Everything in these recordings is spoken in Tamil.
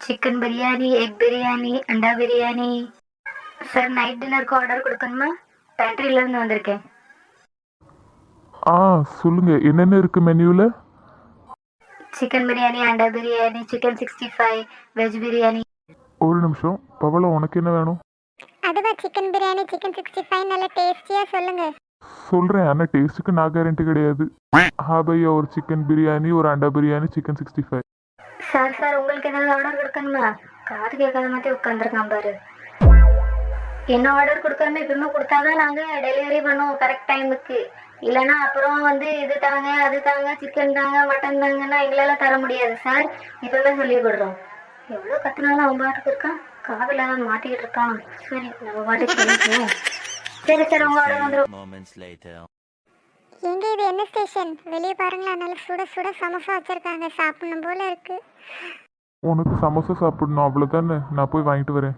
சிக்கன் பிரியாணி, எக் பிரியாணி, அண்டா பிரியாணி. சார் நைட் டின்னருக்கு ஆர்டர் கொடுக்கணுமா? பேண்ட்ரியிலேருந்து வந்திருக்கேன். ஆ சொல்லுங்கள், என்னென்ன இருக்குது மெனுவில்? சிக்கன் பிரியாணி, அண்டா பிரியாணி, சிக்கன் 65, வெஜ் பிரியாணி. ஒரு நிமிஷம், பவளம் உனக்கு என்ன வேணும்? அதுவா சிக்கன் பிரியாணி, சிக்கன் 65 நல்ல டேஸ்டியாக சொல்லுங்கள். சொல்கிறேன், ஆனால் டேஸ்ட்டுக்கு நான் கேரண்டி கிடையாது. பையா ஒரு சிக்கன் பிரியாணி, ஒரு அண்டா பிரியாணி, சிக்கன் 65. சார் உங்களுக்கு ஏதாவது ஆர்டர் கொடுக்கணுமா? காது கேட்காத மாதிரி உட்காந்துருக்கான் பாரு. என்ன ஆர்டர் கொடுக்கணுமோ இப்பவுமே கொடுத்தாதான் நாங்கள் டெலிவரி பண்ணுவோம் கரெக்ட் டைமுக்கு. இல்லைன்னா அப்புறம் வந்து இது தாங்க அது தாங்க சிக்கன் தாங்க மட்டன் தாங்கன்னா எங்களால் தர முடியாது சார். இப்போவே சொல்லி கொடுறோம். எவ்வளோ கத்துனாலும் அவன் பாட்டுக்கு இருக்கான், காதில் மாட்டிக்கிட்டு இருக்கான். சரி நம்ம பாட்டுக்கு சொல்லிக்குவோம். சரி சார் உங்கள் ஆர்டர் வந்துடும். எங்க இது என்ன ஸ்டேஷன்? வெளியே பாருங்களா, நல்ல சுட சுட சமோசா வச்சிருக்காங்க, சாப்பிடணும் போல இருக்கு. உனக்கு சமோசா சாப்பிடணும் அவ்வளோதானே, நான் போய் வாங்கிட்டு வரேன்.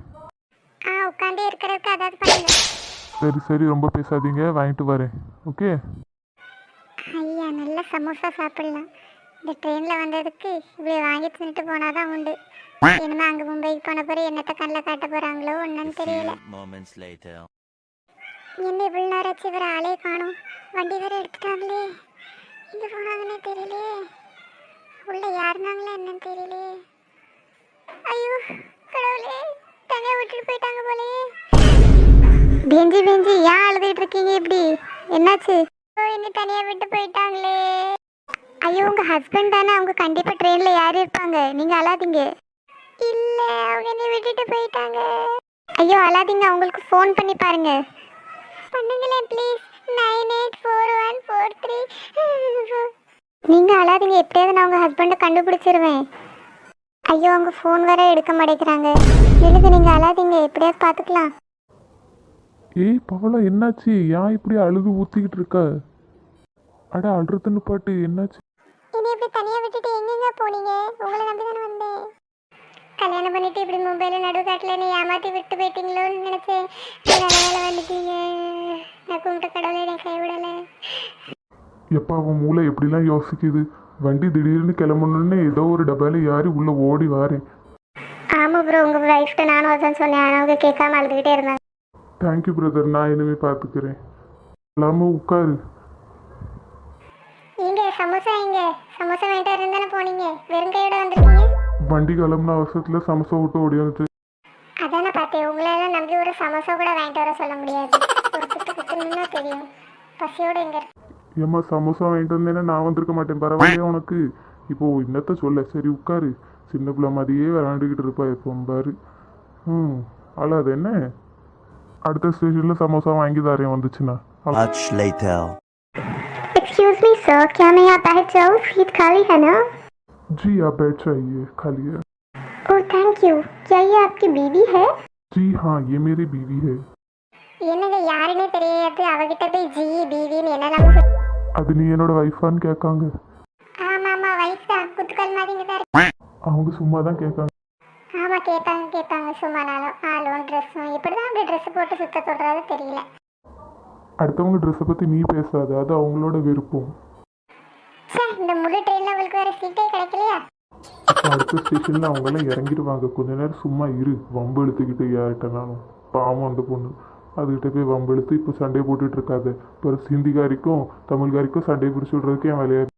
உட்காந்து இருக்கிறதுக்கு அதாவது பண்ணுங்க. சரி ரொம்ப பேசாதீங்க, வாங்கிட்டு வரேன். ஓகே. ஐயா நல்ல சமோசா சாப்பிடலாம். இந்த ட்ரெயினில் வந்ததுக்கு இப்படி வாங்கி தின்னுட்டு போனாதான் உண்டு. இனிமே அங்கே மும்பைக்கு போன பிறகு என்னத்தை கண்ணில் காட்ட போகிறாங்களோ ஒன்றுன்னு தெரியல. என்ன இவ்வளோ நேரம் ஆச்சு, இவர் ஆளே காணும். வண்டி வேறு எடுத்துட்டாங்களே, எங்கே போனாங்கன்னே தெரியலையே. உள்ள யாருனாங்களே என்னன்னு தெரியலையே. ஐயோ கடவுளே, தனியாக விட்டுட்டு போயிட்டாங்க போலயே. பெஞ்சி ஏன் அழுதுகிட்டு இருக்கீங்க இப்படி? என்னாச்சு? என்ன தனியாக விட்டு போயிட்டாங்களே. ஐயோ உங்கள் ஹஸ்பண்ட் தானே, அவங்க கண்டிப்பாக ட்ரெயினில் யார் இருப்பாங்க, நீங்கள் அழாதீங்க. இல்லை அவங்க என்னை விட்டுட்டு போயிட்டாங்க. ஐயோ அழாதீங்க, அவங்களுக்கு ஃபோன் பண்ணி பாருங்க. பண்ணுங்களேன் ப்ளீஸ். 984143. நீங்கள் அழாதீங்க, எப்படியாவது நான் உங்கள் ஹஸ்பண்டை கண்டுபிடிச்சிருவேன். ஐயோ அவங்க ஃபோன் வேற எடுக்க மாட்டேங்கிறாங்க. எழுது, நீங்கள் அழாதீங்க, எப்படியாவது பார்த்துக்கலாம். ஏய் பவளம், என்னாச்சு? ஏன் இப்படி அழுது ஊற்றிக்கிட்டு இருக்க? அட அழுறதுன்னு பாட்டு, என்னாச்சு? இனி இப்படி தனியாக விட்டுட்டு எங்கெங்க போனீங்க? உங்களை நம்பி தானே வந்தேன். கல்யாணம் பண்ணிட்டு இப்படி மும்பையில் நடுக்காட்டில் என்னை ஏமாற்றி விட்டு போயிட்டீங்களோன்னு நினச்சேன். நல்ல வேலை வந்துட்டீங்க. நான் கும்பிட்ட கடவுளை என்னை கைவிடலை. எப்போ அவன் மூளை எப்படிலாம் யோசிக்குது? வண்டி திடீர்னு கிளம்பணுன்னு ஏதோ ஒரு டப்பால யாரி உள்ளே ஓடி வாரேன். ஆமாம் ப்ரோ, உங்கள் ஒய்ஃப்ட்ட நானும் அதான் சொன்னேன், ஆனால் அவங்க கேட்காம அழுதுகிட்டே இருந்தாங்க. தேங்க்யூ பிரதர், நான் இனிமேல் பார்த்துக்கிறேன். இல்லாமல் உட்காரு. இங்கே சமோசா வாங்கிட்டு வரேன் தானே போனீங்க, வெறும் கையோட வந்துருக்கீங்க. வண்டி கிளம்புன அவசரத்தில் சமோசா விட்டு ஓடியாந்துச்சு. அதானே பார்த்தேன், உங்களெல்லாம் நம்பி ஒரு சமோசா கூட வாங்கிட்டு வர சொல்ல முடியாது. ஒரு குத்துன்னா தெரியும். பசியோடு எங்க இருக்கு? ஏம்மா சமோசா வாங்கிட்டு வந்தேன்னா நான் வந்திருக்க மாட்டேன், பரவாயில்லையா உனக்கு? இப்போது இன்னத்த சொல்ல, சரி உட்காரு. சின்ன பிள்ளை மாதிரியே விளாண்டுக்கிட்டு இருப்பா எப்போ பாரு. அழாது என்ன? அடுத்த ஸ்டேஷனில் சமோசா வாங்கி தரேன் வந்துச்சுன்னா. एक्सक्यूज मी सर, क्या मैं यहाँ बैठ जाऊँ? सीट खाली है ना? जी आप बैठ जाइए, खाली है। Oh thank you. क्या ये आपकी बीवी है? जी हाँ, ये मेरी बीवी है। என்னங்க யாருன்னே தெரியாது, அவகிட்ட போய் ஜி பீவின்னு என்னெல்லாம். அது நீ என்னோட வைஃபான்னு கேட்காங்க. ஆமாம் வைஃப் தான், குத்துக்கல் மாதிரிங்க தான். அவங்க சும்மா தான் கேட்காங்க. ஆமாம் கேட்பாங்க சும்மானாலும் ஆளும் ட்ரெஸ்ஸும் இப்படி தான் அப்படி ட்ரெஸ் போட்டு சுத்த சொல்கிறது தெரியல. அடுத்தவங்க ட்ரெஸ்ஸை பற்றி நீ பேசாது, அது அவங்களோட விருப்பம். சார் இந்த முழு ட்ரெயினில் உங்களுக்கு வேறு சீட்டே கிடைக்கலையா? அப்போ அடுத்த ஸ்டேஷனில் அவங்கெல்லாம் இறங்கிடுவாங்க. கொஞ்ச நேரம் சும்மா இரு, வம்பு எடுத்துக்கிட்டு யார்கிட்டனாலும். பாவம் அந்த பொண்ணு, அதுக்கிட்ட போய் வம்பு எடுத்து இப்போ சண்டையை போட்டுட்டு இருக்காது. இப்போ ஹிந்திக்காரிக்கும் தமிழ்காரிக்கும் சண்டையை பிடிச்சி விட்றதுக்கு என் வேலையாக